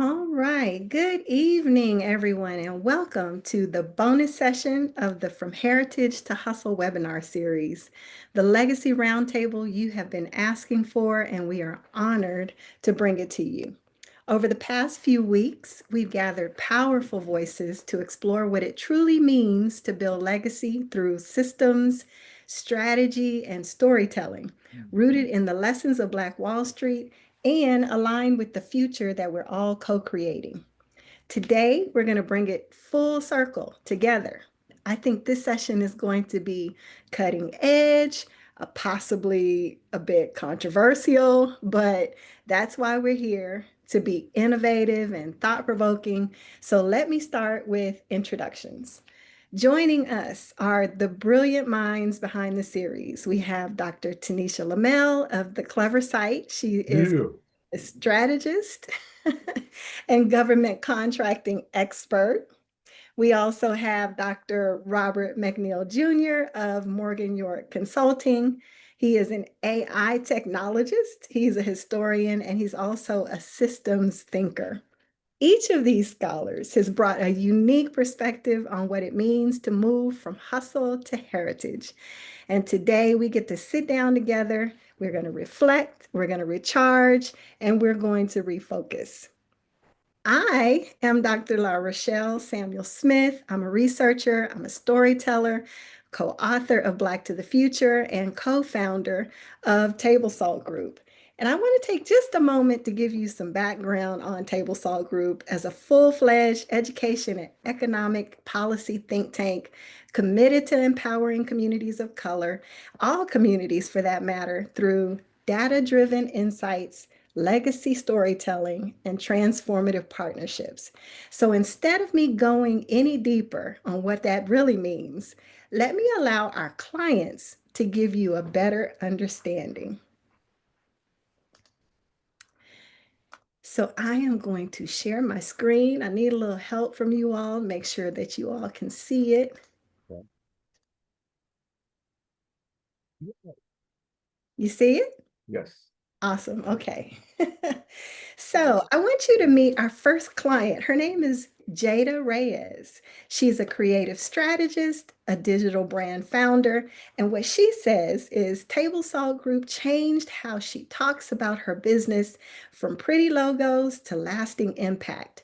All right. Good evening, everyone, and welcome to the bonus session of the From Heritage to Hustle webinar series, the Legacy Roundtable you have been asking for, and we are honored to bring it to you. Over the past few weeks, we've gathered powerful voices to explore what it truly means to build legacy through systems, strategy, and storytelling, rooted in the lessons of Black Wall Street and align with the future that we're all co-creating. Today, we're going to bring it full circle together. I think this session is going to be cutting edge, possibly a bit controversial, but that's why we're here to be innovative and thought-provoking. So let me start with introductions. Joining us are the brilliant minds behind the series. We have Dr. Tanisha Lemelle of the Clever Site. She is a strategist and government contracting expert. We also have Dr. Robert McNeill Jr. of Morgan York Consulting. He is an AI technologist, he's a historian, and he's also a systems thinker. Each of these scholars has brought a unique perspective on what it means to move from hustle to heritage. And today we get to sit down together. We're going to reflect, we're going to recharge, and we're going to refocus. I am Dr. LaRachelle Samuel Smith. I'm a researcher, I'm a storyteller, co-author of Black to the Future, and co-founder of Table Salt Group. And I want to take just a moment to give you some background on Table Salt Group as a full-fledged education and economic policy think tank committed to empowering communities of color, all communities for that matter, through data-driven insights, legacy storytelling, and transformative partnerships. So instead of me going any deeper on what that really means, let me allow our clients to give you a better understanding. So I am going to share my screen. I need a little help from you all, make sure that you all can see it. You see it? Yes. Awesome. Okay. So I want you to meet our first client. Her name is Jada Reyes. She's a creative strategist, a digital brand founder, and what she says is Table Salt Group changed how she talks about her business from pretty logos to lasting impact.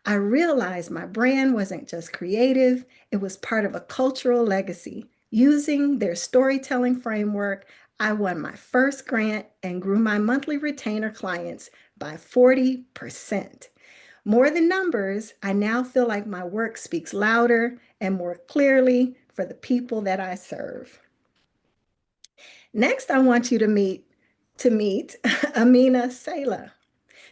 I realized my brand wasn't just creative, it was part of a cultural legacy. Using their storytelling framework, I won my first grant and grew my monthly retainer clients by 40%. More than numbers, I now feel like my work speaks louder and more clearly for the people that I serve. Next, I want you to meet Amina Sela.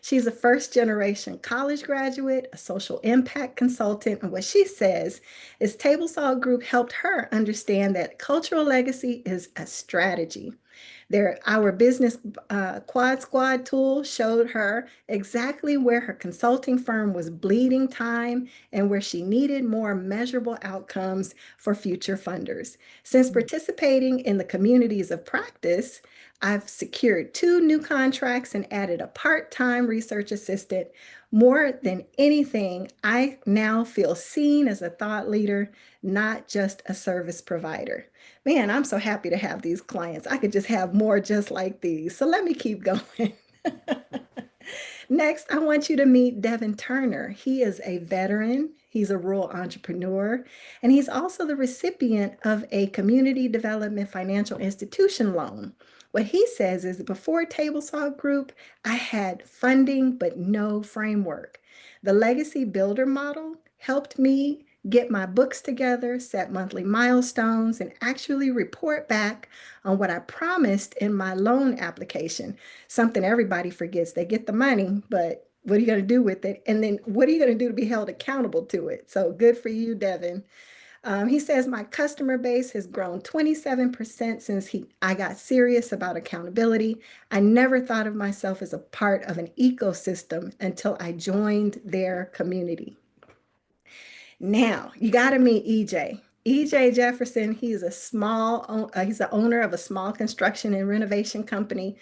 She's a first generation college graduate, a social impact consultant, and what she says is Table Salt Group helped her understand that cultural legacy is a strategy. Our business quad squad tool showed her exactly where her consulting firm was bleeding time and where she needed more measurable outcomes for future funders. Since participating in the communities of practice, I've secured 2 new contracts and added a part-time research assistant. More than anything, I now feel seen as a thought leader, not just a service provider. Man, I'm so happy to have these clients. I could just have more just like these. So let me keep going. Next, I want you to meet Devin Turner. He is a veteran, he's a rural entrepreneur, and he's also the recipient of a community development financial institution loan. What he says is before Table Salt Group, I had funding but no framework. The legacy builder model helped me get my books together, set monthly milestones, and actually report back on what I promised in my loan application. Something everybody forgets. They get the money, but what are you going to do with it? And then what are you going to do to be held accountable to it? So good for you, Devin. He says my customer base has grown 27% since I got serious about accountability. I never thought of myself as a part of an ecosystem until I joined their community. Now you got to meet EJ. EJ Jefferson, he's the owner of a small construction and renovation company.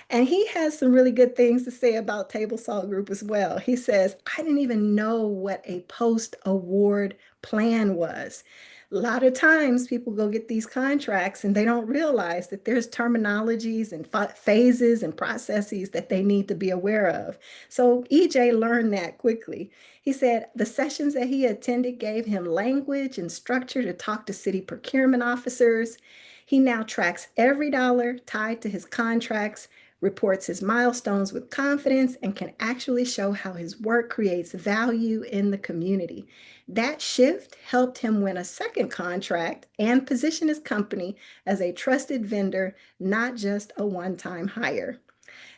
And he has some really good things to say about Table Salt Group as well. He says, I didn't even know what a post-award plan was. A lot of times people go get these contracts and they don't realize that there's terminologies and phases and processes that they need to be aware of. So EJ learned that quickly. He said the sessions that he attended gave him language and structure to talk to city procurement officers. He now tracks every dollar tied to his contracts, reports his milestones with confidence, and can actually show how his work creates value in the community. That shift helped him win a second contract and position his company as a trusted vendor, not just a one-time hire.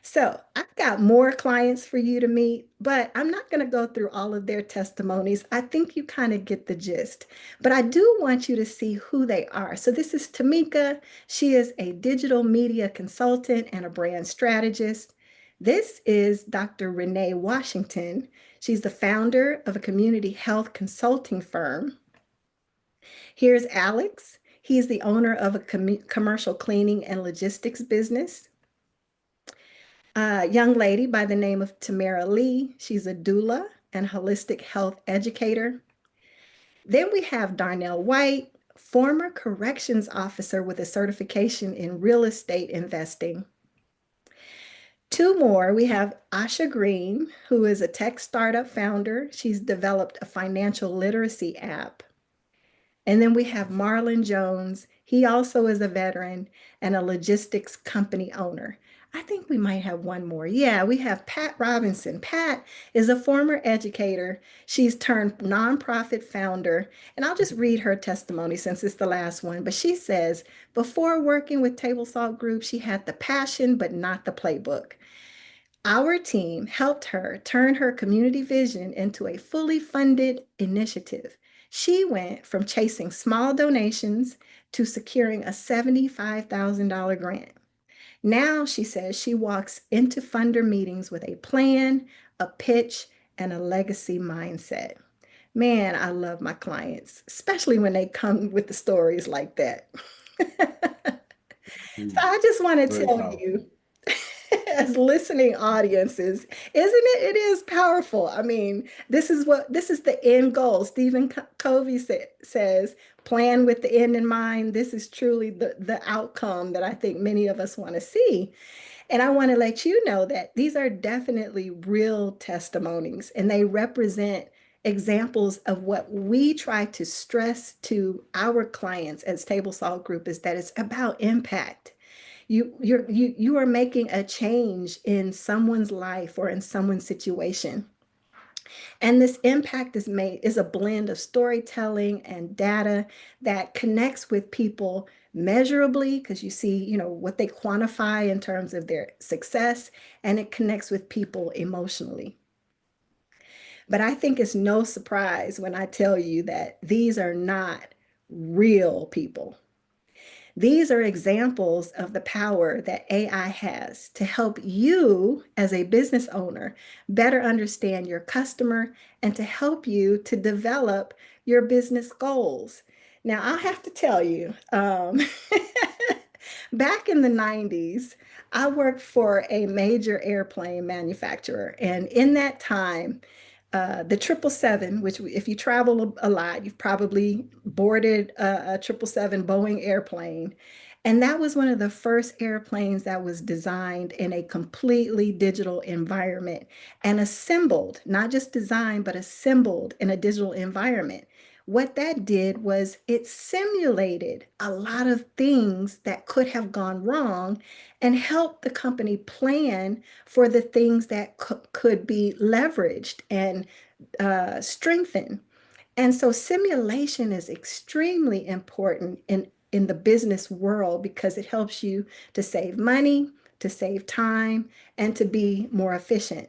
So I've got more clients for you to meet, but I'm not going to go through all of their testimonies. I think you kind of get the gist, but I do want you to see who they are. So this is Tamika. She is a digital media consultant and a brand strategist. This is Dr. Renee Washington. She's the founder of a community health consulting firm. Here's Alex. He's the owner of a commercial cleaning and logistics business. A young lady by the name of Tamara Lee. She's a doula and holistic health educator. Then we have Darnell White, former corrections officer with a certification in real estate investing. Two more, we have Asha Green, who is a tech startup founder. She's developed a financial literacy app. And then we have Marlon Jones. He also is a veteran and a logistics company owner. I think we might have one more. Yeah, we have Pat Robinson. Pat is a former educator. She's turned nonprofit founder. And I'll just read her testimony since it's the last one. But she says, before working with Table Salt Group, she had the passion, but not the playbook. Our team helped her turn her community vision into a fully funded initiative. She went from chasing small donations to securing a $75,000 grant. Now she says she walks into funder meetings with a plan, a pitch, and a legacy mindset. Man, I love my clients, especially when they come with the stories like that. So Mm, I just want to very tell powerful. you, as listening audiences, isn't it? It is powerful. I mean, this is the end goal. Stephen Covey says, plan with the end in mind. This is truly the outcome that I think many of us want to see. And I want to let you know that these are definitely real testimonies and they represent examples of what we try to stress to our clients as Table Salt Group is that it's about impact. You are making a change in someone's life or in someone's situation. And this impact is a blend of storytelling and data that connects with people measurably because you see, what they quantify in terms of their success, and it connects with people emotionally. But I think it's no surprise when I tell you that these are not real people. These are examples of the power that AI has to help you as a business owner better understand your customer and to help you to develop your business goals. Now, I'll have to tell you, back in the 90s, I worked for a major airplane manufacturer. And in that time, the 777, which if you travel a lot, you've probably boarded a 777 Boeing airplane. And that was one of the first airplanes that was designed in a completely digital environment and assembled, not just designed, but assembled in a digital environment. What that did was it simulated a lot of things that could have gone wrong and helped the company plan for the things that could be leveraged and strengthened. And so simulation is extremely important in the business world because it helps you to save money, to save time, and to be more efficient.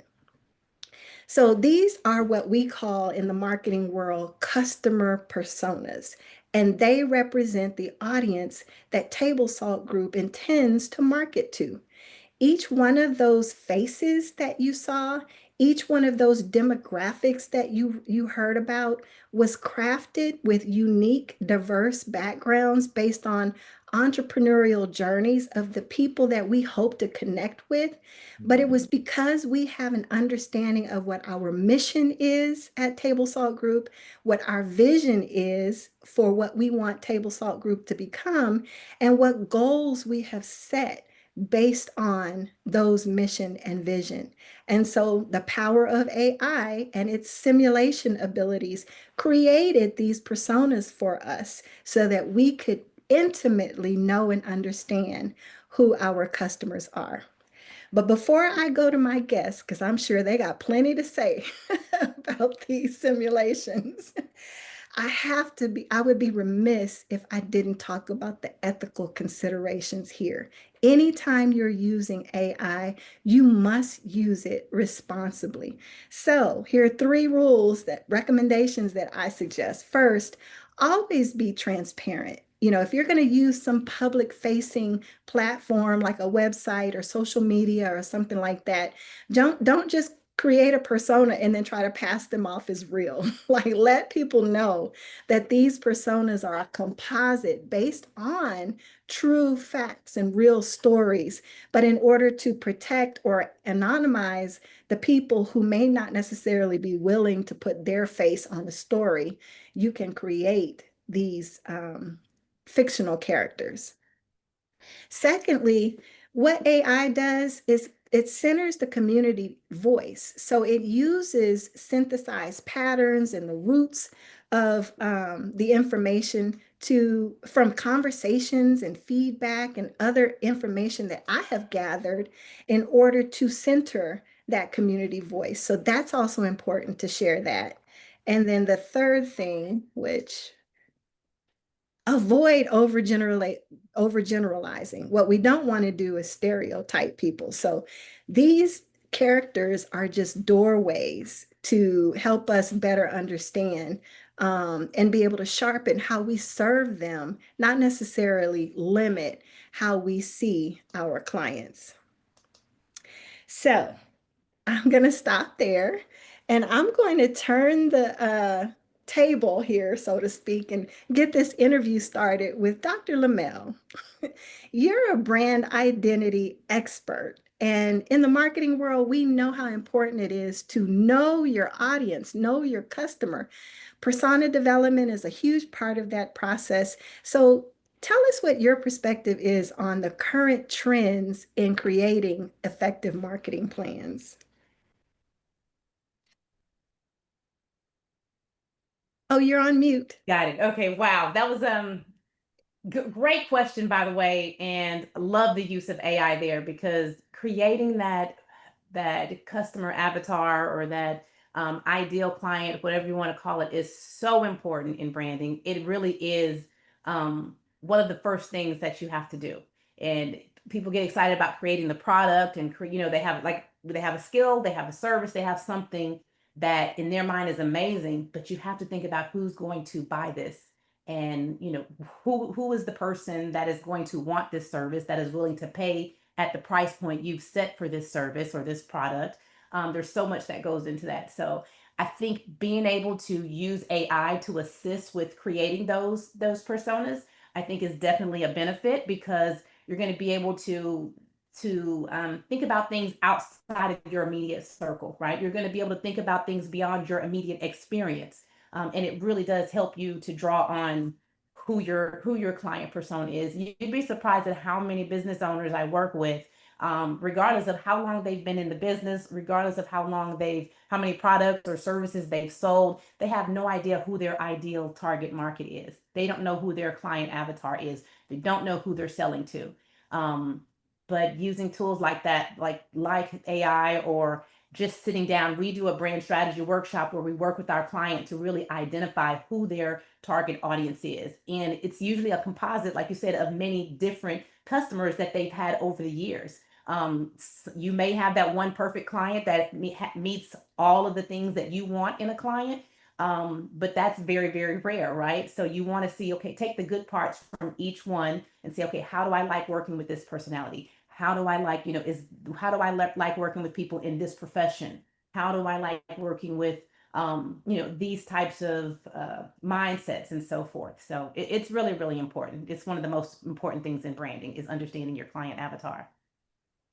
So these are what we call in the marketing world customer personas, and they represent the audience that Table Salt Group intends to market to. Each one of those faces that you saw Each one of those demographics that you heard about was crafted with unique, diverse backgrounds based on entrepreneurial journeys of the people that we hope to connect with. But it was because we have an understanding of what our mission is at Table Salt Group, what our vision is for what we want Table Salt Group to become, and what goals we have set based on those mission and vision. And so the power of AI and its simulation abilities created these personas for us so that we could intimately know and understand who our customers are. But before I go to my guests, because I'm sure they got plenty to say about these simulations, I would be remiss if I didn't talk about the ethical considerations here. Anytime you're using AI, you must use it responsibly. So here are three recommendations that I suggest. First, always be transparent. If you're going to use some public facing platform like a website or social media or something like that, don't just create a persona and then try to pass them off as real. Like, let people know that these personas are a composite based on true facts and real stories. But in order to protect or anonymize the people who may not necessarily be willing to put their face on the story, you can create these fictional characters. Secondly, what AI does is it centers the community voice. So it uses synthesized patterns and the roots of the information from conversations and feedback and other information that I have gathered in order to center that community voice. So that's also important to share that. And then the third thing, which avoid overgeneralizing. What we don't want to do is stereotype people. So these characters are just doorways to help us better understand and be able to sharpen how we serve them, not necessarily limit how we see our clients. So I'm going to stop there and I'm going to turn the table here, so to speak, and get this interview started with Dr. Lemelle. You're a brand identity expert. And in the marketing world, we know how important it is to know your audience, know your customer. Persona development is a huge part of that process. So tell us what your perspective is on the current trends in creating effective marketing plans. Oh, you're on mute. Got it. Okay. Wow. That was great question, by the way, and love the use of AI there because creating that customer avatar or that ideal client, whatever you want to call it, is so important in branding. It really is one of the first things that you have to do. And people get excited about creating the product and they have a skill, they have a service, they have something that in their mind is amazing, but you have to think about who's going to buy this and who is the person that is going to want this service, that is willing to pay at the price point you've set for this service or this product. There's so much that goes into that. So I think being able to use AI to assist with creating those personas, I think is definitely a benefit because you're going to be able to think about things outside of your immediate circle, right? You're going to be able to think about things beyond your immediate experience, and it really does help you to draw on who your client persona is. You'd be surprised at how many business owners I work with, regardless of how long they've been in the business, regardless of how many products or services they've sold, they have no idea who their ideal target market is. They don't know who their client avatar is. They don't know who they're selling to. Um, but using tools like that, like AI or just sitting down, we do a brand strategy workshop where we work with our client to really identify who their target audience is. And it's usually a composite, like you said, of many different customers that they've had over the years. You may have that one perfect client that meets all of the things that you want in a client, but that's very, very rare, right? So you want to see, okay, take the good parts from each one and say, okay, how do I like working with this personality? How do I like, how do I like working with people in this profession? How do I like working with these types of mindsets and so forth. So it's really, really important. It's one of the most important things in branding is understanding your client avatar.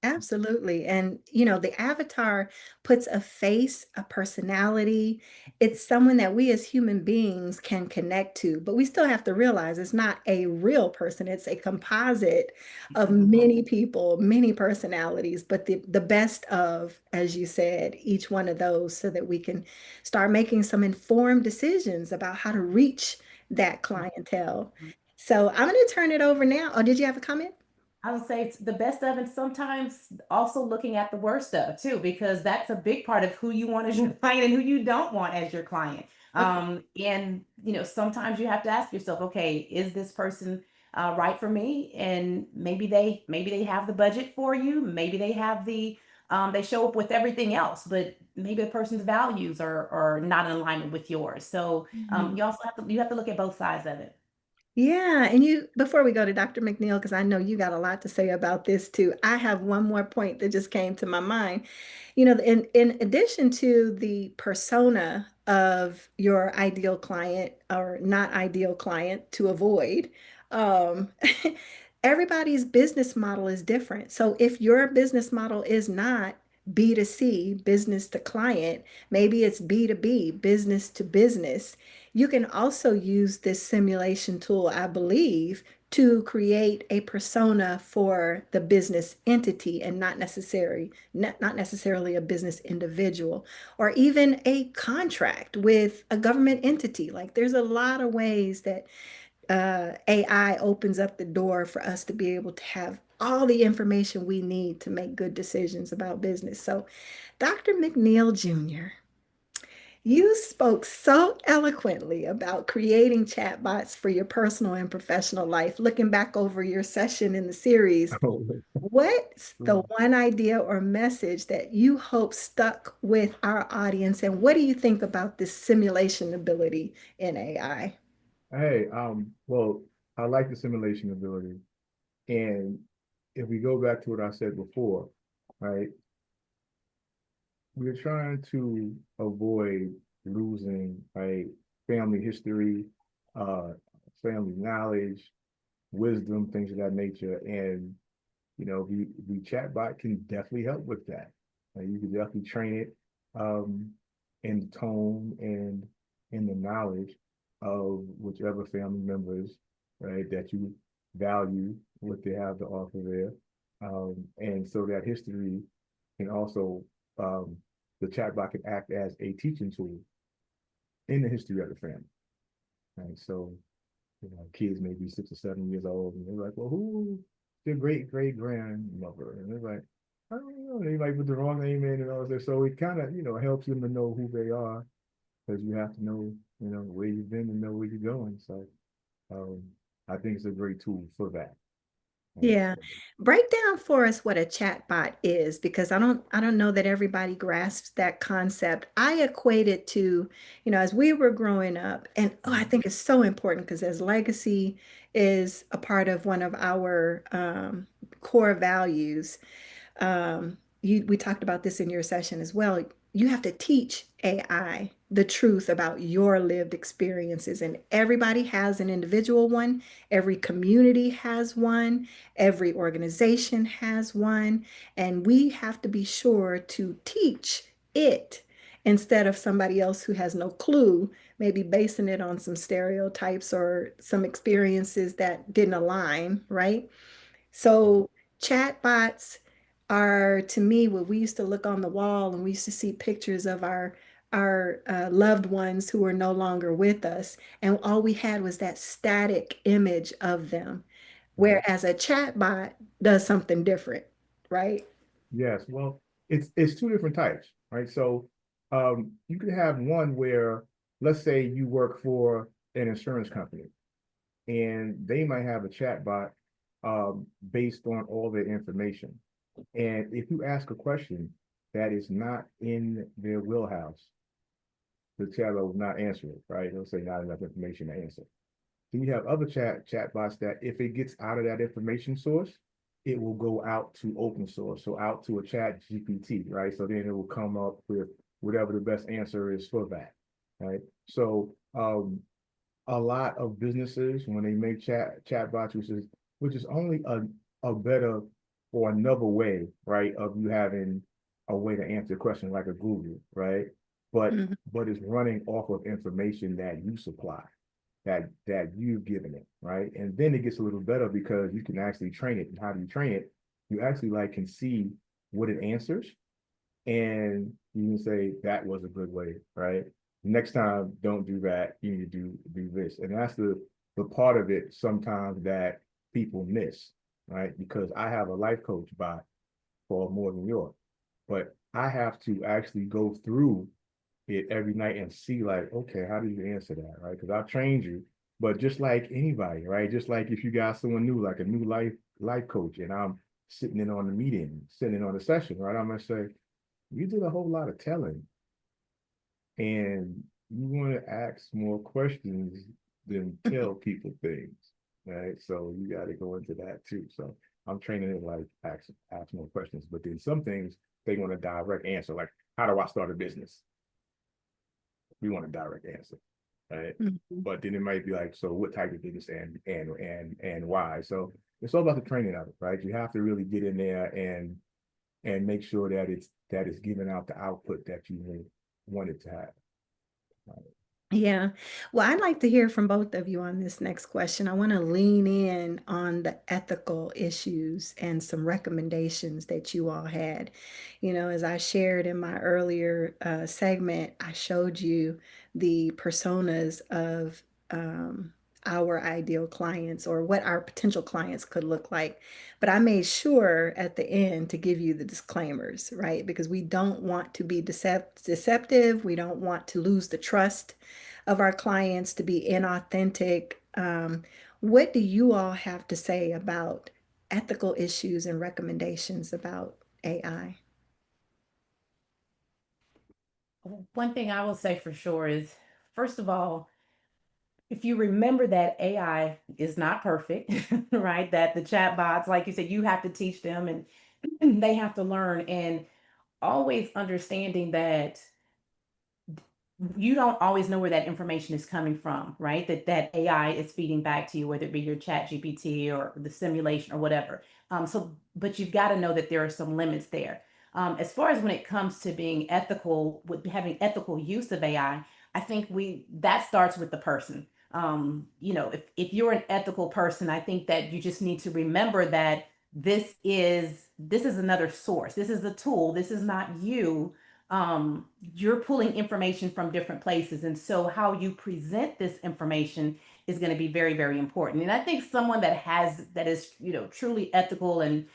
Absolutely. And, the avatar puts a face, a personality. It's someone that we as human beings can connect to, but we still have to realize it's not a real person. It's a composite It's of a component. many people, many personalities, but the best of, as you said, each one of those so that we can start making some informed decisions about how to reach that clientele. So I'm going to turn it over now. Oh, did you have a comment? I would say it's the best of, and sometimes also looking at the worst of too, because that's a big part of who you want as your client and who you don't want as your client. Okay. And sometimes you have to ask yourself, okay, is this person right for me? And maybe they have the budget for you, maybe they have they show up with everything else, but maybe the person's values are not in alignment with yours. So Mhm. you have to look at both sides of it. Yeah, and before we go to Dr. McNeill, because I know you got a lot to say about this too, I have one more point that just came to my mind. In addition to the persona of your ideal client or not ideal client to avoid, um, everybody's business model is different. So if your business model is not B2C, business to client, maybe it's B2B, business to business. You can also use this simulation tool, I believe, to create a persona for the business entity and not necessarily a business individual or even a contract with a government entity. Like there's a lot of ways that AI opens up the door for us to be able to have all the information we need to make good decisions about business. So, Dr. McNeill Jr., you spoke so eloquently about creating chatbots for your personal and professional life. Looking back over your session in the series, what's the one idea or message that you hope stuck with our audience? And what do you think about this simulation ability in AI? Hey, well, I like the simulation ability. And if we go back to what I said before, right, we're trying to avoid losing, right, family history, uh, family knowledge, wisdom, things of that nature. And, the chatbot can definitely help with that. You can definitely train it in the tone and in the knowledge of whichever family members, right, that you value what they have to offer there. And so that history can also, the chatbot can act as a teaching tool in the history of the family. Right. So, kids may be 6 or 7 years old and they're like, well, who their great grandmother? And they're like, I don't know. They might put the wrong name in and all that. So it kind of, helps them to know who they are because you have to know, where you've been and know where you're going. So um, I think it's a great tool for that. Right. Yeah. Break down for us what a chatbot is because I don't know that everybody grasps that concept. I equate it to, as we were growing up, and I Mhm. think it's so important because as legacy is a part of one of our core values, we talked about this in your session as well. You have to teach AI the truth about your lived experiences, and everybody has an individual one. Every community has one. Every organization has one, and we have to be sure to teach it instead of somebody else who has no clue, maybe basing it on some stereotypes or some experiences that didn't align, right? So chatbots are to me what we used to look on the wall and we used to see pictures of our loved ones who are no longer with us, and all we had was that static image of them. Mhm. Whereas a chatbot does something different, right? Yes. Well, it's two different types, right? So you could have one where, let's say you work for an insurance company and they might have a chat bot based on all their information. And if you ask a question that is not in their wheelhouse, the chat will not answer it, right? It'll say not enough information to answer. Then you have other chat bots that if it gets out of that information source, it will go out to open source, so out to a chat GPT, right? So then it will come up with whatever the best answer is for that, right? So a lot of businesses when they make chatbots, which is only a better or another way, right, of you having a way to answer a question like a Google, right? But Mhm. but it's running off of information that you supply, that you've given it, right? And then it gets a little better because you can actually train it. And how do you train it? You actually like can see what it answers, and you can say that was a good way, right? Next time, don't do that. You need to do this, and that's the part of it sometimes that people miss, right? Because I have a life coach bot for more than yours, but I have to actually go through it every night and see like, okay, how do you answer that, right? Because I've trained you, but just like anybody, right? Just like if you got someone new, like a new life coach, and I'm sitting in on the meeting, sitting in on the session, right? I'm gonna say, you did a whole lot of telling, and you want to ask more questions than tell people things, right? So you got to go into that too. So I'm training it like ask more questions, but then some things they want a direct answer, like how do I start a business? We want a direct answer, right? Mhm. But then it might be like, so what type of business and why? So it's all about the training of it, right? You have to really get in there and make sure that it's giving out the output that you want it to have. Right? Yeah. Well, I'd like to hear from both of you on this next question. I want to lean in on the ethical issues and some recommendations that you all had. As I shared in my earlier segment, I showed you the personas of um, our ideal clients or what our potential clients could look like. But I made sure at the end to give you the disclaimers, right? Because we don't want to be deceptive. We don't want to lose the trust of our clients, to be inauthentic. What do you all have to say about ethical issues and recommendations about AI? One thing I will say for sure is, first of all, if you remember that AI is not perfect, right? That the chatbots, like you said, you have to teach them and they have to learn, and always understanding that you don't always know where that information is coming from, right? That AI is feeding back to you, whether it be your chat GPT or the simulation or whatever. But you've got to know that there are some limits there. As far as when it comes to being ethical, with having ethical use of AI, I think that starts with the person. If you're an ethical person, I think that you just need to remember that this is another source. This is a tool. This is not you. You're pulling information from different places, and so how you present this information is going to be very, very important. And I think someone that is truly ethical, and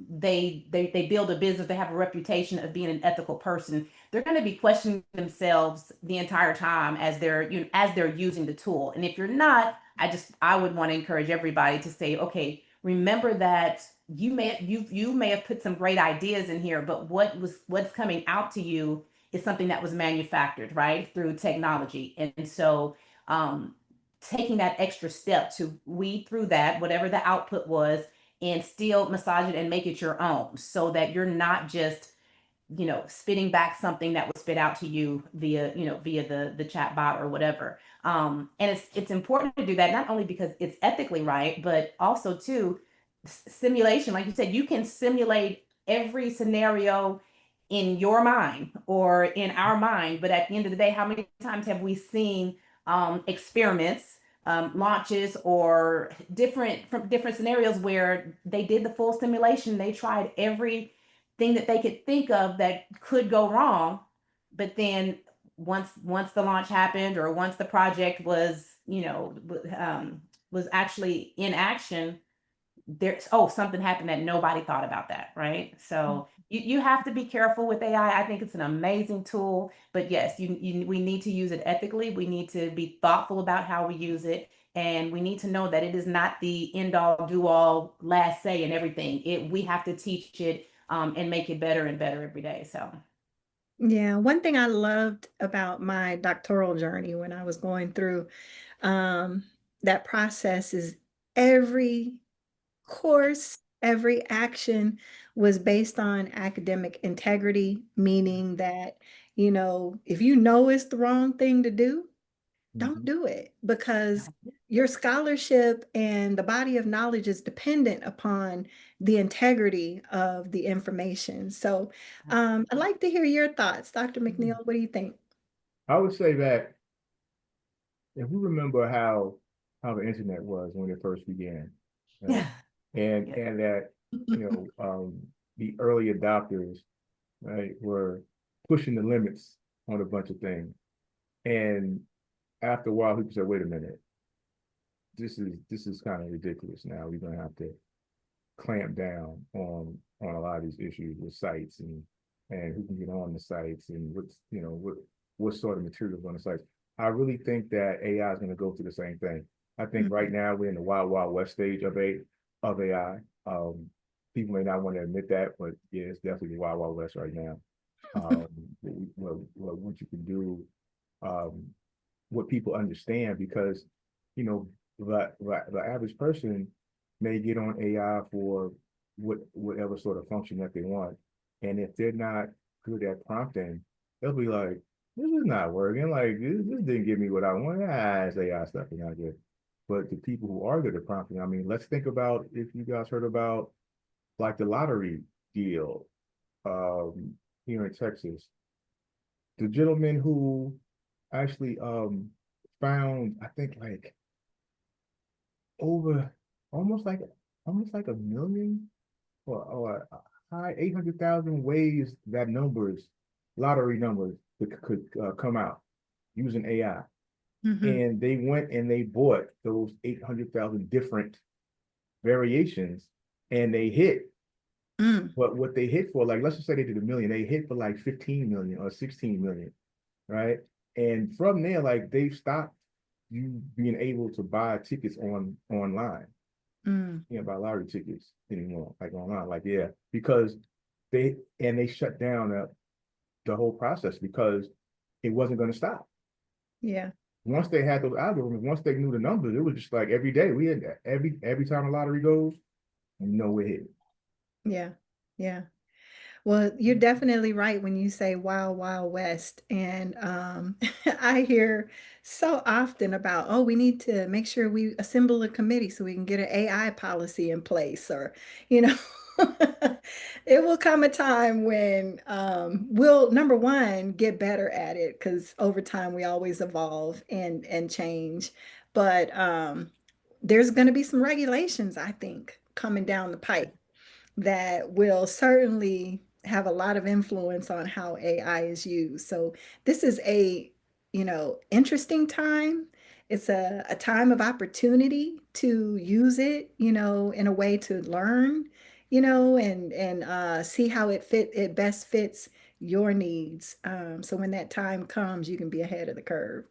they build a business, they have a reputation of being an ethical person, they're going to be questioning themselves the entire time as they're using the tool. And if you're not, I would want to encourage everybody to say, okay, remember that you may have put some great ideas in here, but what's coming out to you is something that was manufactured, right, through technology. And so um taking that extra step to weed through that, whatever the output was, and still massage it and make it your own, so that you're not just spitting back something that was spit out to you via the chat bot or whatever. And it's important to do that, not only because it's ethically right, but also too, simulation. Like you said, you can simulate every scenario in your mind or in our mind, but at the end of the day, how many times have we seen experiments, launches, or different scenarios where they did the full simulation, they tried every thing that they could think of that could go wrong, but then once the launch happened, or once the project was actually in action, there's something happened that nobody thought about, that right? So you have to be careful with AI. I think it's an amazing tool, but yes, we need to use it ethically. We need to be thoughtful about how we use it, and we need to know that it is not the end all do all last say and everything. We have to teach it, and make it better and better every day. So Yeah, one thing I loved about my doctoral journey when I was going through um, that process is every course, every action was based on academic integrity, meaning that If you know it's the wrong thing to do, don't Mhm. do it, because your scholarship and the body of knowledge is dependent upon the integrity of the information. So I'd like to hear your thoughts. Dr. McNeill, what do you think? I would say that if we remember how the internet was when it first began, right? Yeah. And Yeah. and that, the early adopters, right, were pushing the limits on a bunch of things. And after a while, people said, wait a minute, this is kind of ridiculous now. We're gonna have to clamp down on a lot of these issues with sites and who can get on the sites and what sort of materials on the sites. I really think that AI is going to go through the same thing. I think right Mhm. now we're in the wild west stage of AI. People may not want to admit that, but yeah, it's definitely the wild west right now. Um, what you can do, um, what people understand, because you know the average person may get on AI for whatever sort of function that they want, and if they're not good at prompting, they'll be like, "This is not working. Like this didn't give me what I want." It's AI stuff, and not good. But the people who are good at prompting, I mean, let's think about if you guys heard about like the lottery deal um, here in Texas. The gentleman who actually found, I think, like over almost like almost like a million or a high 800,000 ways that numbers, lottery numbers, could come out using AI. Mhm. And they went and they bought those 800,000 different variations and they hit. Mm, But what they hit for, like, let's just say they did a million, they hit for like 15 million or 16 million, right? And from there, like, they've stopped you being able to buy tickets online. mm. You can't buy lottery tickets anymore, like online. Like, yeah, because they shut down the whole process because it wasn't going to stop. Yeah, Once they had those algorithms, once they knew the numbers, it was just like every day we had that. Every time a lottery goes, we're hitting. yeah, yeah. Well, you're definitely right when you say wild, wild west. And I hear so often about, oh, we need to make sure we assemble a committee so we can get an AI policy in place. Or, you know, it will come a time when we'll, number one, get better at it, because over time we always evolve and change. But there's going to be some regulations, I think, coming down the pipe that will certainly have a lot of influence on how AI is used. So this is interesting time. It's a time of opportunity to use it, in a way to learn, and see how it best fits your needs. So when that time comes, you can be ahead of the curve.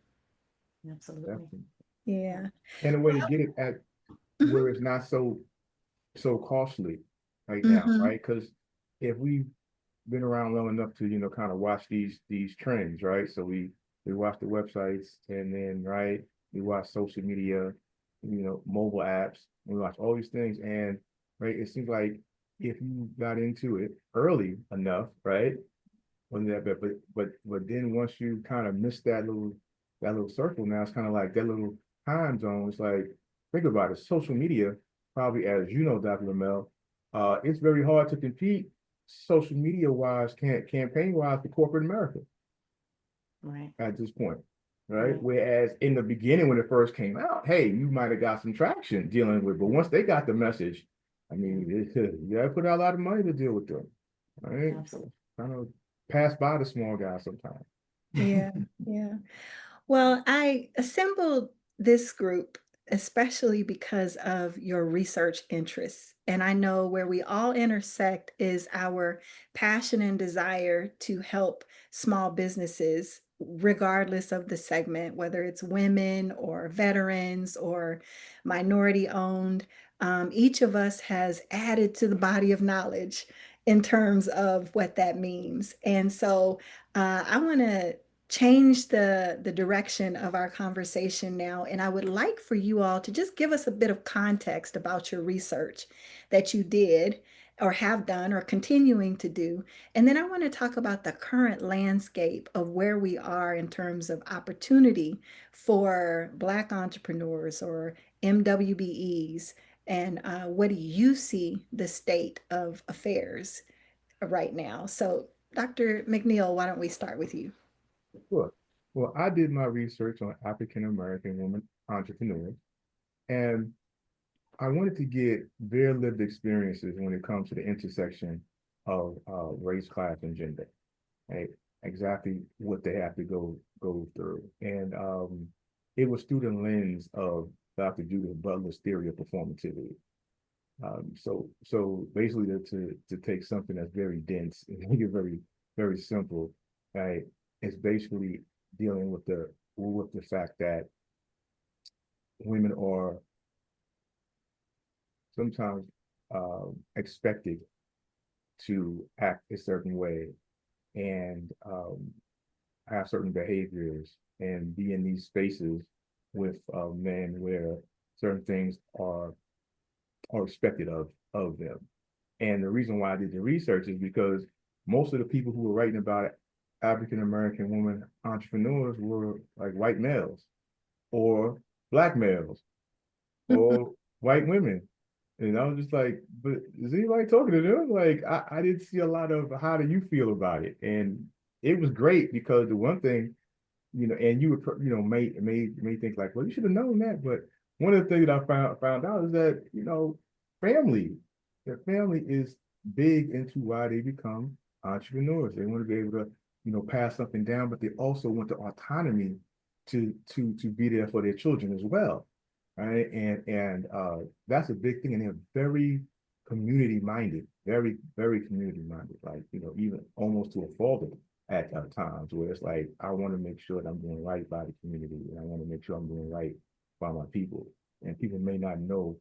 Absolutely. Definitely. Yeah. And a way to get it at Mhm. where it's not so costly right now, Mhm. right? Because if we've been around long enough to kind of watch these trends, right? So we watch the websites, and then right we watch social media, mobile apps, we watch all these things, and right, it seems like if you got into it early enough, right, wasn't that bad. But then once you kind of miss that little circle, now it's kind of like that little time zone. It's like, think about it. Social media, probably, as you know, Dr. Lemelle, it's very hard to compete social media wise, campaign wise, for corporate America Right. at this point. Right. Right. Whereas in the beginning, when it first came out, hey, you might have got some traction dealing with, but once they got the message, I Yeah. mean, you got to put out a lot of money to deal with them. Right. So Absolutely. kind of pass by the small guy sometimes. Yeah. Yeah. Well, I assembled this group especially because of your research interests. And I know where we all intersect is our passion and desire to help small businesses, regardless of the segment, whether it's women or veterans or minority owned. Each of us has added to the body of knowledge in terms of what that means. And so I want to change the direction of our conversation now, and I would like for you all to just give us a bit of context about your research that you did, or have done or continuing to do. And then I want to talk about the current landscape of where we are in terms of opportunity for Black entrepreneurs or MWBEs. And what do you see the state of affairs right now? So, Dr. McNeill, why don't we start with you? Sure. Well, I did my research on African American women entrepreneurs, and I wanted to get their lived experiences when it comes to the intersection of race, class, and gender. Right? Exactly what they have to go through, and it was through the lens of Dr. Judith Butler's theory of performativity. So basically, to take something that's very dense and make it very simple, right? It's basically dealing with the fact that women are sometimes expected to act a certain way and have certain behaviors and be in these spaces with men where certain things are expected of them. And the reason why I did the research is because most of the people who were writing about African American women entrepreneurs were like white males or black males or white women. And I was just like, but is anybody talking to them? Like, I didn't see a lot of how do you feel about it? And it was great because the one thing, and you would, may think like, well, you should have known that. But one of the things that I found out is that, family, their family is big into why they become entrepreneurs. They want to be able to, pass something down, but they also want the autonomy to be there for their children as well. Right. And that's a big thing. And they're very community minded, very community minded, like, even almost to a fault at times where it's like, I want to make sure that I'm doing right by the community and I want to make sure I'm doing right by my people. And people may not know,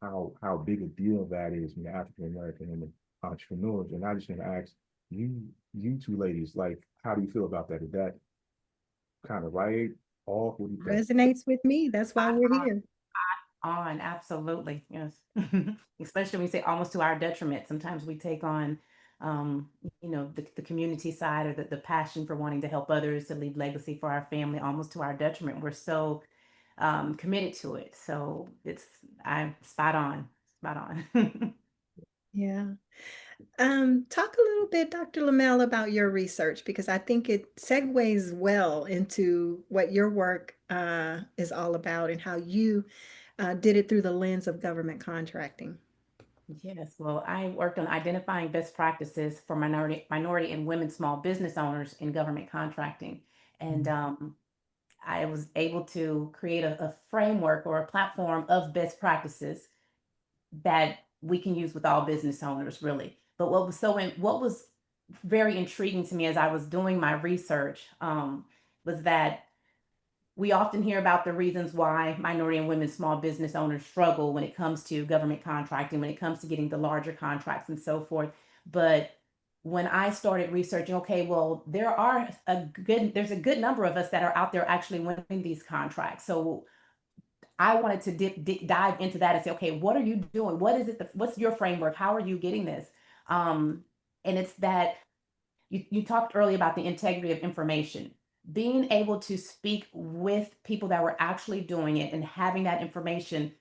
how big a deal that is when African American women entrepreneurs. And I just want to ask you two ladies, like, how do you feel about that? Is that kind of right? Off? What do you think? Resonates with me. That's why we're here. On, absolutely, yes. Especially when we say almost to our detriment. Sometimes we take on, um, the community side or the passion for wanting to help others, to leave legacy for our family, almost to our detriment. We're so committed to it. So I'm spot on. Yeah. Talk a little bit, Dr. Lemelle, about your research because I think it segues well into what your work is all about and how you did it through the lens of government contracting. Yes, well, I worked on identifying best practices for minority and women small business owners in government contracting. And I was able to create a framework or a platform of best practices that we can use with all business owners, really. But what was very intriguing to me as I was doing my research, was that we often hear about the reasons why minority and women small business owners struggle when it comes to government contracting, when it comes to getting the larger contracts and so forth. But when I started researching, okay, well, there's a good number of us that are out there actually winning these contracts. So I wanted to dive into that and say, okay, what are you doing? What is it? What's your framework? How are you getting this? Um, and it's that you talked earlier about the integrity of information, being able to speak with people that were actually doing it and having that information.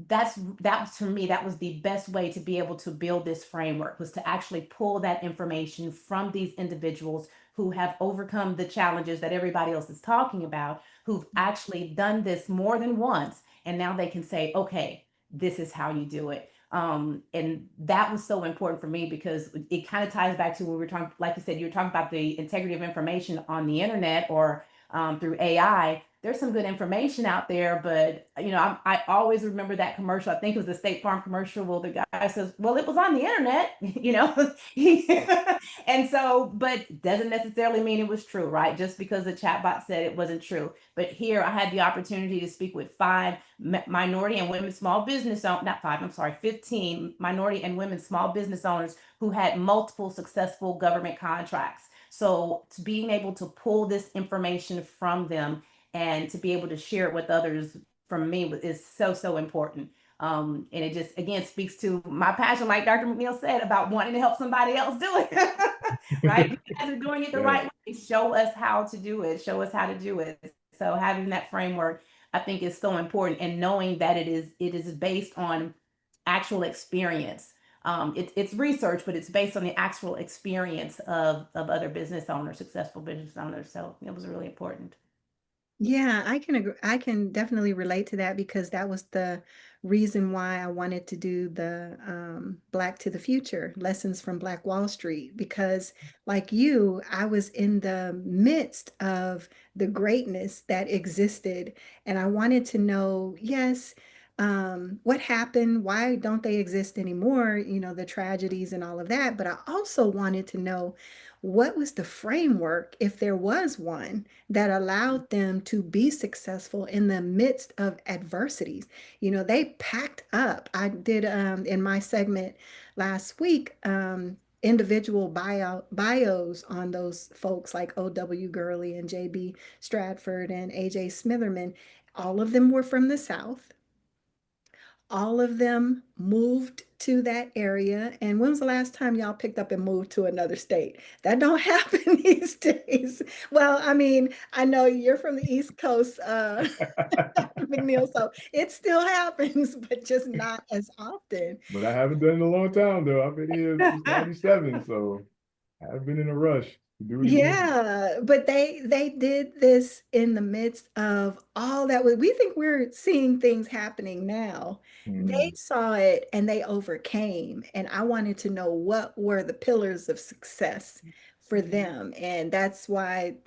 That was, to me, that was the best way to be able to build this framework, was to actually pull that information from these individuals who have overcome the challenges that everybody else is talking about, who've actually done this more than once, and now they can say, okay, this is how you do it. And that was so important for me because it kind of ties back to when we were talking, like you said, you were talking about the integrity of information on the internet or through AI. There's some good information out there, but I always remember that commercial. I think it was the State Farm commercial. Well, the guy says, "Well, it was on the internet," and so, but doesn't necessarily mean it was true, right? Just because the chatbot said it wasn't true. But here, I had the opportunity to speak with five minority and women small business owners, not five, I'm sorry, 15 minority and women small business owners who had multiple successful government contracts. So to being able to pull this information from them and to be able to share it with others, from me, is so important. And it just, again, speaks to my passion, like Dr. McNeill said, about wanting to help somebody else do it. Right? You guys are doing it the Yeah. right way. Show us how to do it. Show us how to do it. So having that framework, I think, is so important, and knowing that it is based on actual experience. It's research, but it's based on the actual experience of other business owners, successful business owners. So it was really important. Yeah, I can agree. I can definitely relate to that because that was the reason why I wanted to do the Black to the Future lessons from Black Wall Street. Because, like you, I was in the midst of the greatness that existed, and I wanted to know, yes, what happened? Why don't they exist anymore? You know, the tragedies and all of that. But I also wanted to know what was the framework, if there was one, that allowed them to be successful in the midst of adversities. You know, they packed up. I did in my segment last week individual bios on those folks like O.W. Gurley and J.B. Stratford and A.J. Smitherman. All of them were from the South. All of them moved to that area. And when was the last time y'all picked up and moved to another state? That don't happen these days. Well, I mean, I know you're from the East Coast, Dr. McNeill, so it still happens, but just not as often. But I haven't done it in a long time though. I've been here since '97, so I haven't been in a rush to do it again. Yeah, but they did this in the midst of all that we think we're seeing things happening now. They Mm, saw it and they overcame. And I wanted to know what were the pillars of success for them. And that's why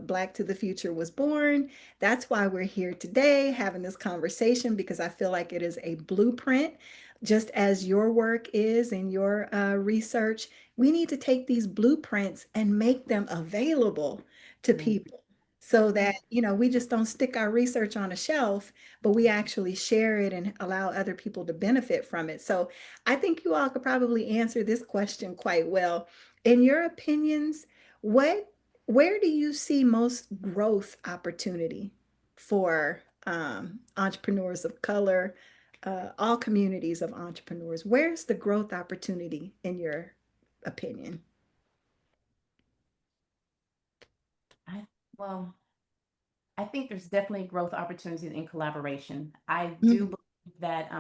Black to the Future was born. That's why we're here today having this conversation because I feel like it is a blueprint, just as your work is and your research. We need to take these blueprints and make them available to people so that, you know, we just don't stick our research on a shelf, but we actually share it and allow other people to benefit from it. So I think you all could probably answer this question quite well. In your opinions, what where do you see most growth opportunity for entrepreneurs of color, all communities of entrepreneurs? Where's the growth opportunity in your opinion? I, well, I think there's definitely growth opportunities in collaboration. I do Mhm. believe that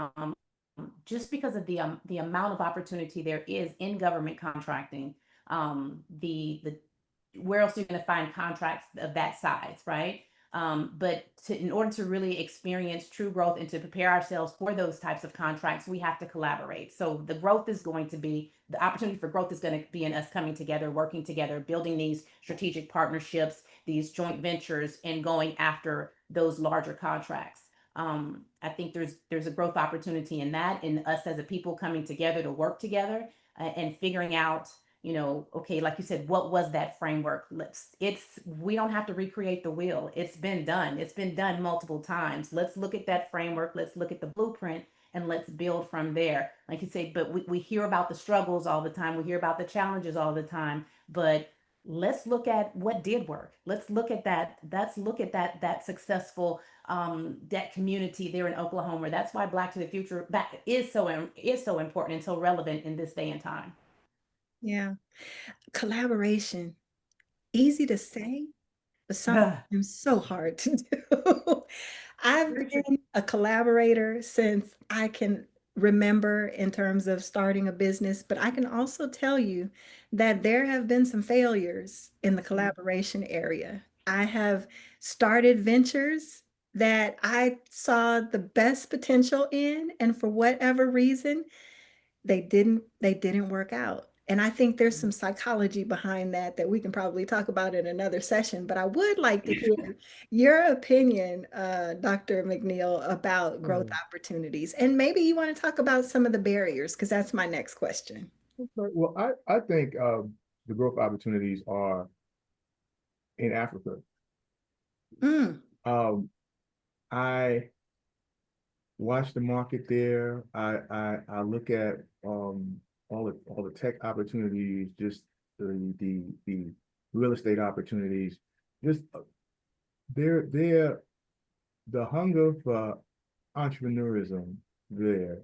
just because of the amount of opportunity there is in government contracting, the where else are you going to find contracts of that size, right? But in order to really experience true growth and to prepare ourselves for those types of contracts, we have to collaborate. So the opportunity for growth is going to be in us coming together, working together, building these strategic partnerships, these joint ventures, and going after those larger contracts. I think there's a growth opportunity in that, in us as a people coming together to work together and figuring out, okay, like you said, what was that framework? We don't have to recreate the wheel. It's been done multiple times. Let's look at that framework. Let's look at the blueprint and let's build from there. Like you say, but we hear about the struggles all the time. We hear about the challenges all the time, but let's look at what did work. Let's look at that. Let's look at that successful that community there in Oklahoma. That's why Black to the Future that is so important and so relevant in this day and time. Yeah. Collaboration, easy to say, but Ugh, sometimes so hard to do. I've very true. been a collaborator since I can remember in terms of starting a business, but I can also tell you that there have been some failures in the collaboration area. I have started ventures that I saw the best potential in, and for whatever reason, they didn't work out. And I think there's some psychology behind that that we can probably talk about in another session. But I would like to hear your opinion, Dr. McNeill, about growth mm. opportunities. And maybe you want to talk about some of the barriers, because that's my next question. Okay. Well, I think the growth opportunities are in Africa. Mm, Um, I watch the market there. I look at all the tech opportunities, just the real estate opportunities. Just they're the hunger for entrepreneurism there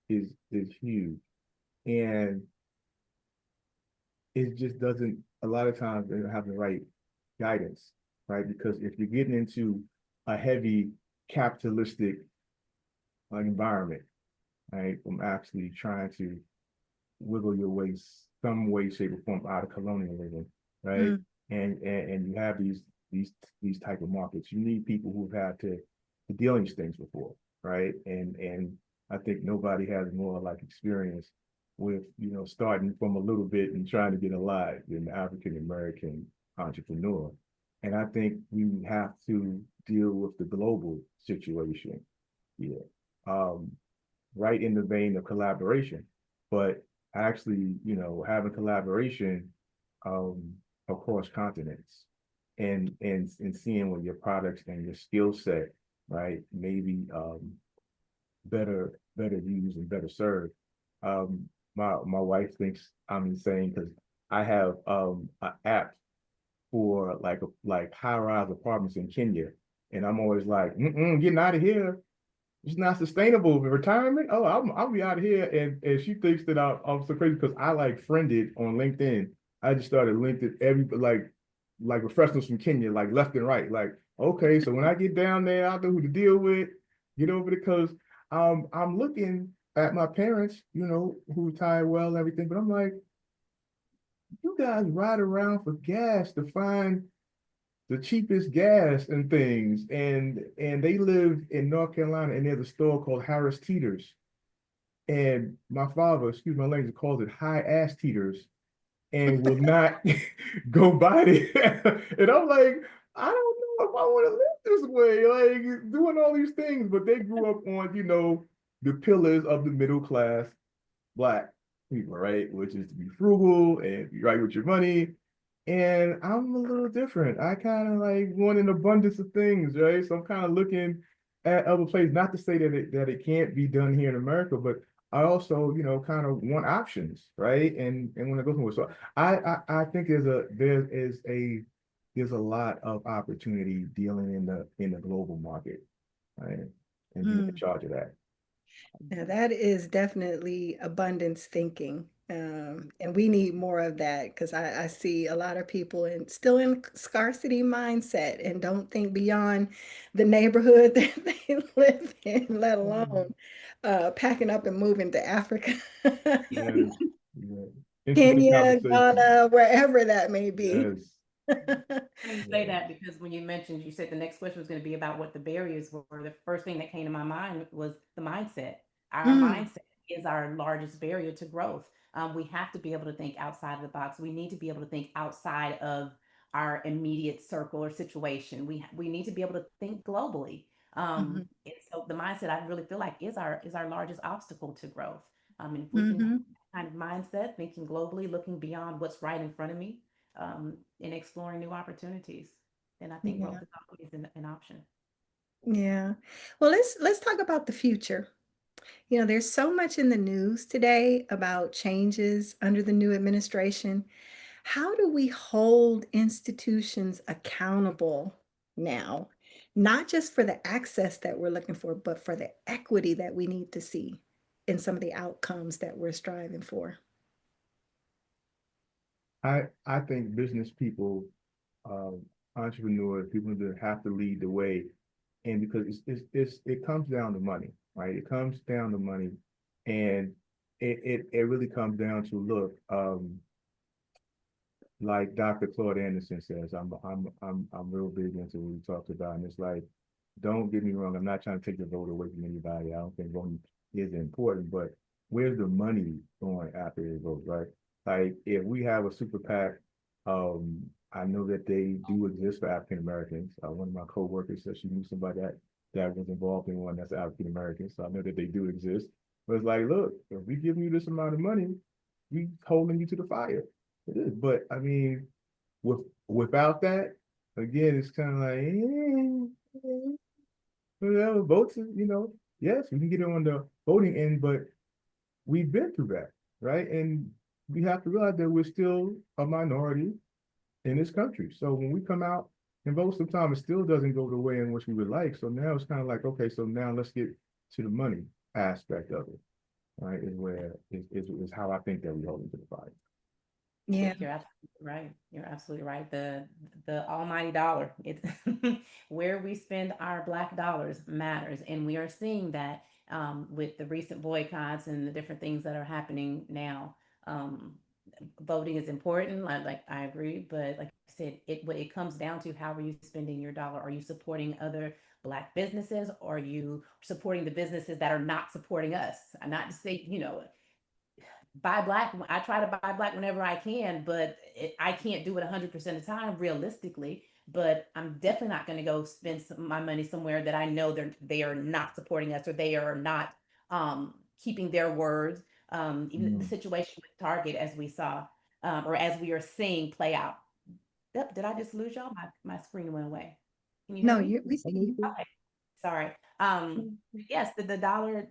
is huge. And it just doesn't, a lot of times they don't have the right guidance, right? Because if you're getting into a heavy capitalistic environment, right, from actually trying to wiggle your way some way, shape, or form out of colonialism, right? Mm, And you have these these type of markets. You need people who've had to deal in these things before, right? And I think nobody has more like experience with starting from a little bit and trying to get a lot than the African American entrepreneur. And I think we have to deal with the global situation here. Um, right in the vein of collaboration, but actually, having collaboration um, across continents and seeing what your products and your skill set, right, maybe better used and better served. My wife thinks I'm insane because I have an app for like high rise apartments in Kenya, and I'm always like, getting out of here, it's not sustainable. Retirement? Oh, I'll be out of here. And she thinks that I'm so crazy because I like friended on LinkedIn. I just started LinkedIn like professionals from Kenya, like left and right. Like, okay, so when I get down there, I know who to deal with, get over it because I'm looking at my parents, who retired well and everything, but I'm like, you guys ride around for gas to find the cheapest gas and things. And they live in North Carolina and there's a store called Harris Teeters. And my father, excuse my language, calls it high ass teeters and will not go by there. And I'm like, I don't know if I want to live this way, like doing all these things. But they grew up on, the pillars of the middle class Black people, right? Which is to be frugal and be right with your money. And I'm a little different. I kind of like want an abundance of things, right? So I'm kind of looking at other places, not to say that it can't be done here in America, but I also, kind of want options, right? And when I go somewhere, so I think there's a lot of opportunity dealing in the global market, right? And being in mm. charge of that. Now that is definitely abundance thinking. And we need more of that because I see a lot of people still in scarcity mindset and don't think beyond the neighborhood that they live in, let alone packing up and moving to Africa, Yes, yeah. Interesting Kenya, conversation. Ghana, wherever that may be. Yes, Funny you say yes. that because when you mentioned, you said the next question was going to be about what the barriers were. The first thing that came to my mind was the mindset. Our Mm, mindset is our largest barrier to growth. We have to be able to think outside of the box. We need to be able to think outside of our immediate circle or situation. We need to be able to think globally. mhm, And so the mindset I really feel like is our largest obstacle to growth. And if we can have mhm. that kind of mindset, thinking globally, looking beyond what's right in front of me, in exploring new opportunities, then I think Yeah, growth is always an option. yeah. Well, let's talk about the future. There's so much in the news today about changes under the new administration. How do we hold institutions accountable now? Not just for the access that we're looking for, but for the equity that we need to see in some of the outcomes that we're striving for. I think business people, entrepreneurs, people that have to lead the way, and because it comes down to money, right? It comes down to money, and it really comes down to look, like Dr. Claude Anderson says, I'm real big into what he talks about, and it's like, don't get me wrong, I'm not trying to take the vote away from anybody. I don't think voting is important, but where's the money going after the vote, right? Like if we have a super PAC, I know that they do exist for African Americans. One of my coworkers said she knew somebody that was involved in one that's African American, so I know that they do exist. But it's like, look, if we give you this amount of money, we holding you to the fire. It is, but I mean, with without that, again, it's kind of like, well, votes, yes, we can get it on the voting end, but we've been through that, right? And we have to realize that we're still a minority in this country. So when we come out and vote, sometimes it still doesn't go the way in which we would like. So now it's kind of like, okay, so now let's get to the money. aspect of it, right, is where is how I think that we hold into the fire. Yeah. You're absolutely right. You're absolutely right. The almighty dollar. It's where we spend our black dollars matters, and we are seeing that with the recent boycotts and the different things that are happening now. Um, Voting is important. Like I agree, but like I said, what it comes down to, how are you spending your dollar? Are you supporting other black businesses, or are you supporting the businesses that are not supporting us? Not to say, buy black. I try to buy black whenever I can, but I can't do it 100% of the time realistically. But I'm definitely not going to go spend my money somewhere that I know they are not supporting us, or they are not keeping their words. Even the situation with Target, as we saw, or as we are seeing play out. Yep, did I just lose y'all? My screen went away. Can you hear No, me? we see you. Okay, sorry. Yes, the dollar.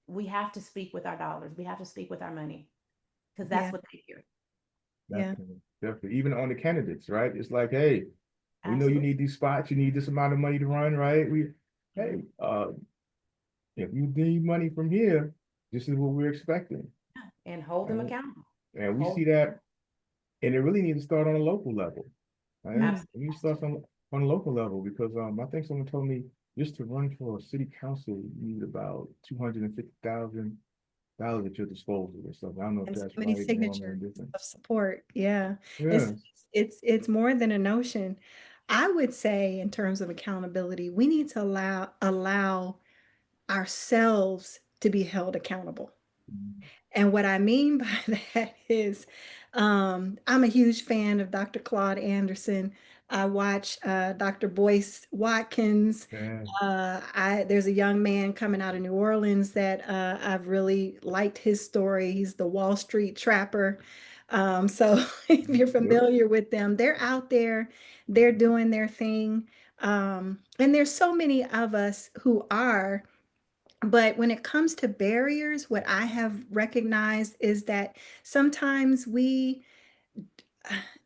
We have to speak with our dollars. We have to speak with our money, because Yeah. that's what they hear. Yeah. Definitely, definitely. Even on the candidates, right? It's like, hey, we know you Absolutely. need these spots, you need this amount of money to run, right? Hey, Mhm. if you need money from here, this is what we're expecting. And hold them Right? accountable. And we Hold. see that, and it really needs to start on a local level, right? Mm. Absolutely. It needs to start on a local level because I think someone told me just to run for a city council, you need about $250,000 at your disposal or something. I don't know if And so that's many right, wrong, or signatures indifferent. of support. Yeah. It's Yes. it's more than a notion. I would say in terms of accountability, we need to allow ourselves to be held accountable. And what I mean by that is, I'm a huge fan of Dr. Claude Anderson. I watch Dr. Boyce Watkins. Yeah. There's a young man coming out of New Orleans that I've really liked his story. He's the Wall Street Trapper. So if you're Yep. familiar with them, they're out there, they're doing their thing. And there's so many of us who are. But when it comes to barriers, what I have recognized is that sometimes we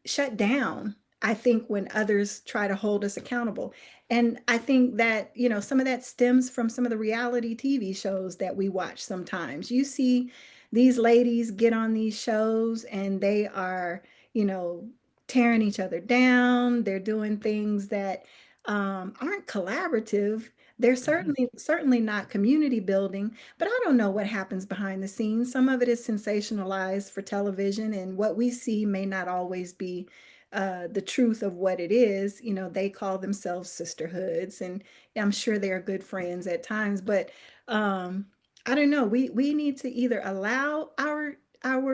shut down, I think, when others try to hold us accountable. And I think that, some of that stems from some of the reality TV shows that we watch sometimes. You see these ladies get on these shows and they are, you know, tearing each other down. They're doing things that aren't collaborative. They're Mhm. certainly not community building, but I don't know what happens behind the scenes. Some of it is sensationalized for television, and what we see may not always be the truth of what it is. They call themselves sisterhoods, and I'm sure they are good friends at times, but um, I don't know. We need to either allow our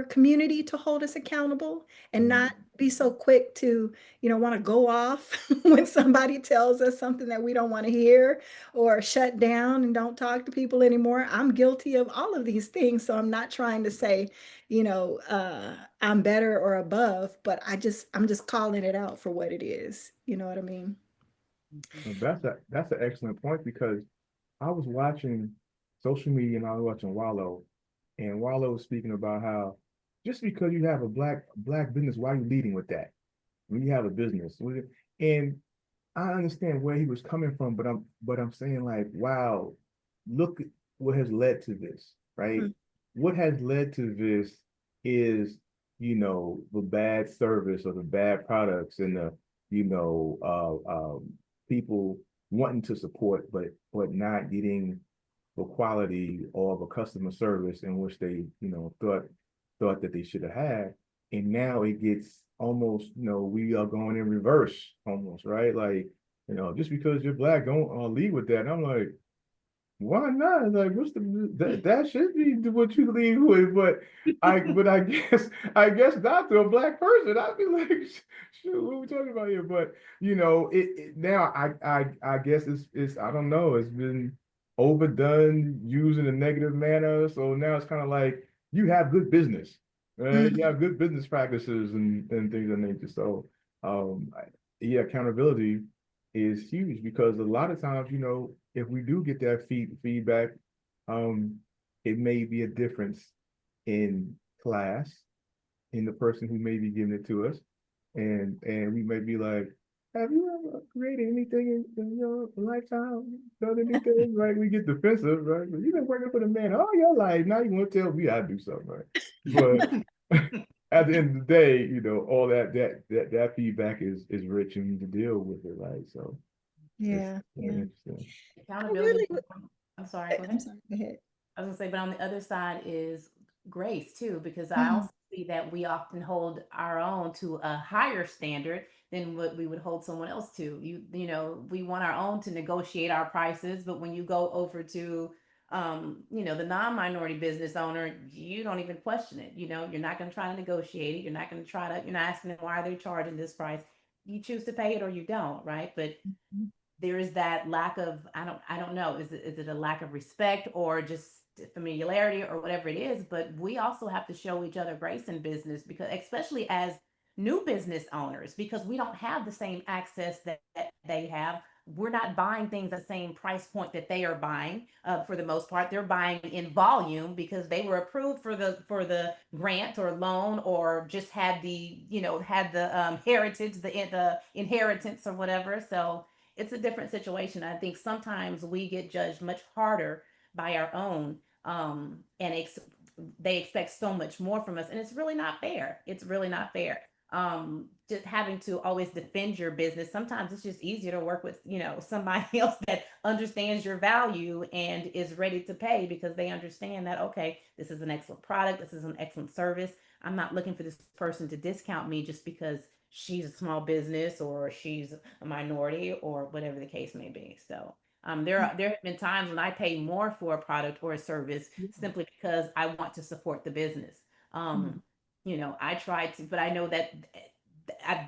community to hold us accountable and not be so quick to, want to go off when somebody tells us something that we don't want to hear, or shut down and don't talk to people anymore. I'm guilty of all of these things. So I'm not trying to say, I'm better or above, but I'm just calling it out for what it is. You know what I mean? Mhm. Well, that's an excellent point because I was watching social media and I was watching Wallow, and Wallow was speaking about how just because you have a black business, why are you leading with that? When you have a business, and I understand where he was coming from, but I'm saying like, wow, look at what has led to this, right? Mm, What has led to this is, the bad service or the bad products and the, people wanting to support, but not getting the quality or the customer service in which they, thought that they should have had. And now it gets almost, we are going in reverse almost, right? Like, just because you're black, don't lead with that. And I'm like, why not? Like, what's that should be what you lead with, but I guess not to a black person. I'd be like, shoot, what are we talking about here? But it now I guess it's I don't know. It's been overdone, used in a negative manner. So now it's kind of like you have good business, right? You mhm, have good business practices and things of that nature. So yeah, accountability is huge because a lot of times, if we do get that feedback, um, it may be a difference in class in the person who may be giving it to us, and we may be like, have you ever created anything in your lifetime? Done anything? Right? We get defensive, right? But you've been working for the man all your life. Now you want to tell me how to do something, right? But at the end of the day, all that feedback is rich and to deal with it, right? So it's Yeah, very yeah. interesting. I Accountability. really, I'm sorry, go I'm ahead. sorry, go ahead. I was gonna say, but on the other side is grace too, because I Mm, also see that we often hold our own to a higher standard than what we would hold someone else to. We want our own to negotiate our prices, but when you go over to the non-minority business owner, you don't even question it. You're not going to try to negotiate it. You're not asking them why they're charging this price. You choose to pay it or you don't, right? But mhm. there is that lack of, I don't know, is it a lack of respect or just familiarity or whatever it is, but we also have to show each other grace in business, because especially as new business owners, because we don't have the same access that they have. We're not buying things at the same price point that they are buying. For the most part, they're buying in volume because they were approved for the grant or loan, or just had the heritage, the inheritance or whatever. So it's a different situation. I think sometimes we get judged much harder by our own, and they expect so much more from us, and it's really not fair. It's really not fair. Just having to always defend your business. Sometimes it's just easier to work with somebody else that understands your value and is ready to pay, because they understand that, okay, this is an excellent product, this is an excellent service. I'm not looking for this person to discount me just because she's a small business or she's a minority or whatever the case may be. So there have been times when I pay more for a product or a service simply because I want to support the business. Mm. Um, I try to, but I know that.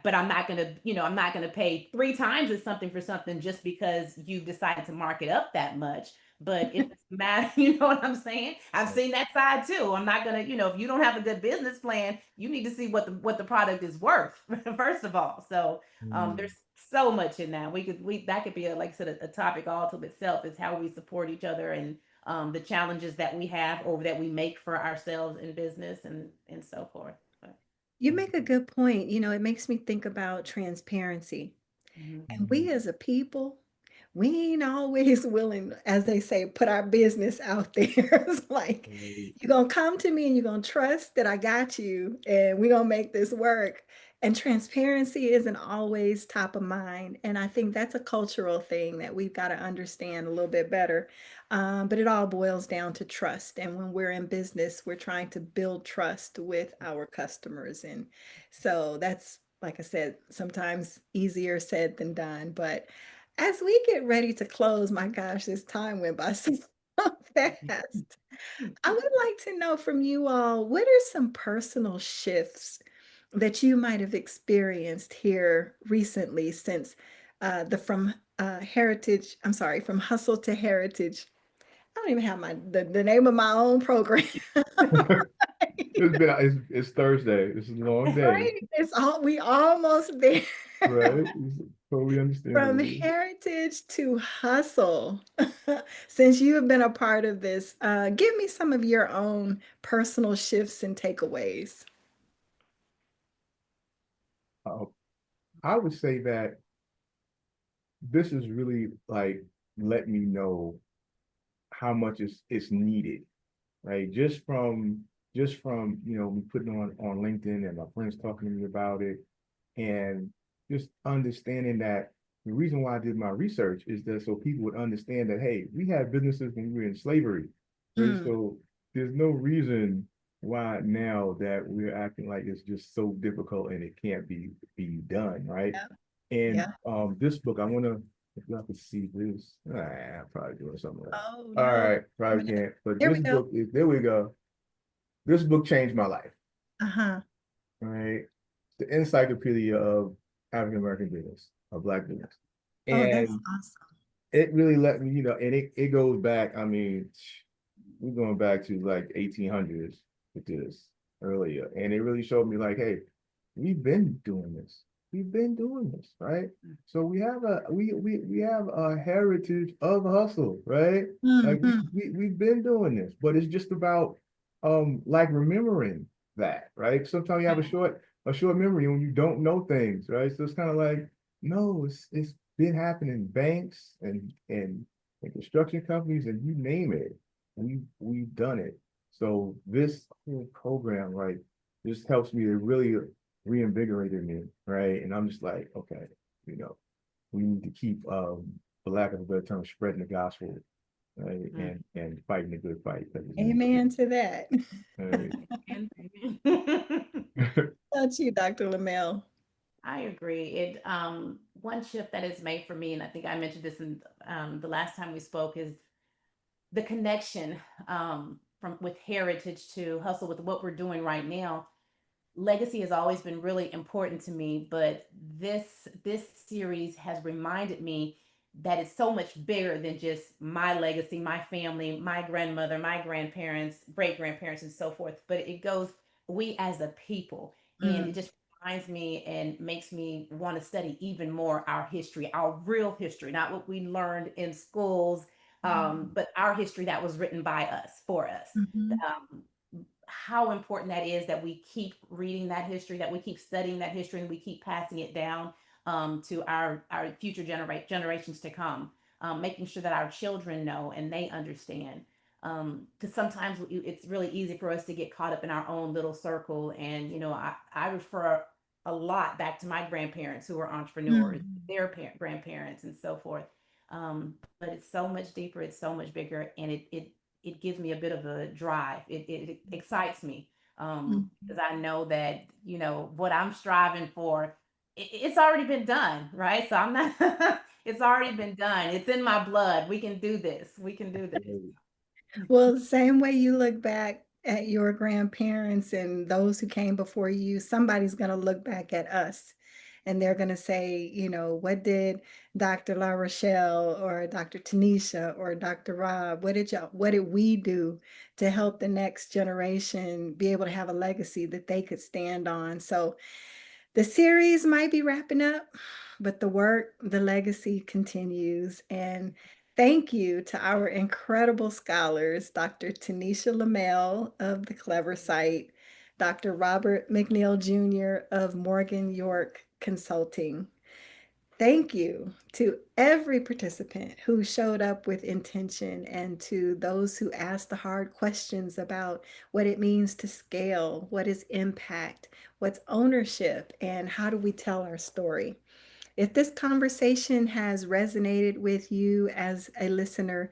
But I'm not gonna pay three times as something for something just because you've decided to mark it up that much. But if it's matter, you know what I'm saying? I've Right. seen that side too. I'm not gonna, if you don't have a good business plan, you need to see what the product is worth first of all. So Mm. there's so much in that. That could be like I said, a topic all to itself, is how we support each other, and the challenges that we have or that we make for ourselves in business, and so forth. But, You make a good point. It makes me think about transparency. mhm. And we as a people, we ain't always willing, as they say, put our business out there. It's like, Right. you're going to come to me and you're going to trust that I got you and we're going to make this work. And transparency isn't always top of mind. And I think that's a cultural thing that we've got to understand a little bit better. But it all boils down to trust. And when we're in business, we're trying to build trust with our customers. And so that's, like I said, sometimes easier said than done. But as we get ready to close, my gosh, this time went by so fast. I would like to know from you all, what are some personal shifts that you might have experienced here recently since the from heritage, I'm sorry, from hustle to heritage. I don't even have the name of my own program. It's Thursday. It's a long day, Right? We almost there. right? It's totally From understandable. heritage to hustle. Since you have been a part of this, give me some of your own personal shifts and takeaways. Uh, I would say that this is really like let me know how much is needed, right? Just from me putting on LinkedIn and my friends talking to me about it, and just understanding that the reason why I did my research is that so people would understand that, hey, we had businesses when we were in slavery, right? Mm, So there's no reason why now that we're acting like it's just so difficult and it can't be done, right? yeah, And yeah. this book, I want to, if y'all can see this, I'm probably doing something like, Oh all no. right, Coming probably up. can't. But Here we this go. book is, there we go. This book changed my life, Uh-huh. right? The encyclopedia of African American business, of Black business. Oh, that's And awesome. it really let me, and it goes back, I mean, we're going back to like 1800s with this earlier. And it really showed me like, hey, we've been doing this. We've been doing this, right? So we have a heritage of hustle, right? Like Mhm. we've been doing this, but it's just about like remembering that, right? Sometimes you have a short memory when you don't know things, right? So it's kind of like No, it's been happening in banks and construction companies and you name it. We've done it. So this whole program, right, just helps me to really reinvigorate me, right? And I'm just like, okay, you know, we need to keep for lack of a better term, spreading the gospel, right? Mm. And fighting the good fight that is Amen to that. right? Amen. About you, Dr. Lemelle? I agree. It one shift that is made for me, and I think I mentioned this in the last time we spoke, is the connection from with heritage to hustle with what we're doing right now. Legacy has always been really important to me, but this series has reminded me that it's so much bigger than just my legacy, my family, my grandmother, my grandparents, great grandparents, and so forth. But it goes we as a people, and it Mm, just reminds me and makes me want to study even more our history, our real history, not what we learned in schools, but our history that was written by us for us. mhm, Um, how important that is that we keep reading that history, that we keep studying that history, and we keep passing it down to our future generations to come, making sure that our children know and they understand. Because sometimes it's really easy for us to get caught up in our own little circle, and I refer a lot back to my grandparents who were entrepreneurs, mm, their grandparents, and so forth. But it's so much deeper, it's so much bigger, and it gives me a bit of a drive. It excites me mm. because I know that what I'm striving for, it's already been done, right? So I'm not. It's already been done. It's in my blood. We can do this. We can do this. Well, the same way you look back at your grandparents and those who came before you, somebody's going to look back at us and they're going to say, what did Dr. LaRachelle or Dr. Tanisha or Dr. Rob, what did we do to help the next generation be able to have a legacy that they could stand on? So the series might be wrapping up, but the work, the legacy continues. And thank you to our incredible scholars, Dr. Tanisha Lemelle of the Clever Site, Dr. Robert McNeill Jr. of Morgan York Consulting. Thank you to every participant who showed up with intention and to those who asked the hard questions about what it means to scale, what is impact, what's ownership, and how do we tell our story. If this conversation has resonated with you as a listener,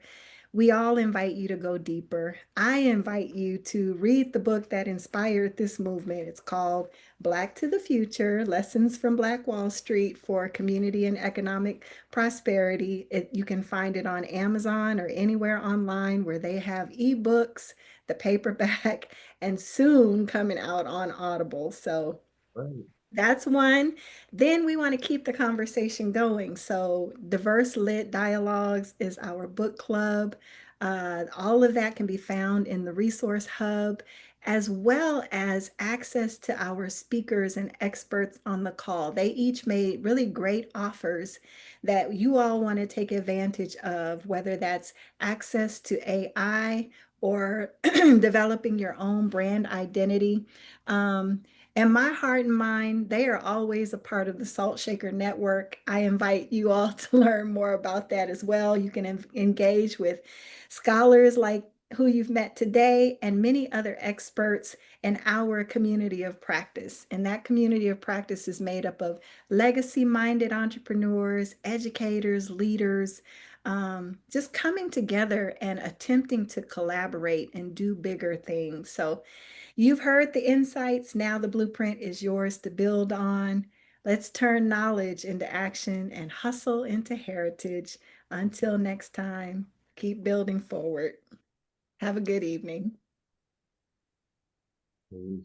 we all invite you to go deeper. I invite you to read the book that inspired this movement. It's called Black to the Future Lessons from Black Wall Street for Community and Economic Prosperity. You can find it on Amazon or anywhere online where they have ebooks, the paperback, and soon coming out on Audible. So Right. that's one. Then we want to keep the conversation going. So, Diverse Lit Dialogues is our book club. All of that can be found in the resource hub, as well as access to our speakers and experts on the call. They each made really great offers that you all want to take advantage of, whether that's access to AI or developing your own brand identity. And my heart and mind, they are always a part of the Salt Shaker Network. I invite you all to learn more about that as well. You can engage with scholars like who you've met today and many other experts in our community of practice. And that community of practice is made up of legacy minded entrepreneurs, educators, leaders, just coming together and attempting to collaborate and do bigger things. So, you've heard the insights. Now the blueprint is yours to build on. Let's turn knowledge into action and hustle into heritage. Until next time, keep building forward. Have a good evening. Right.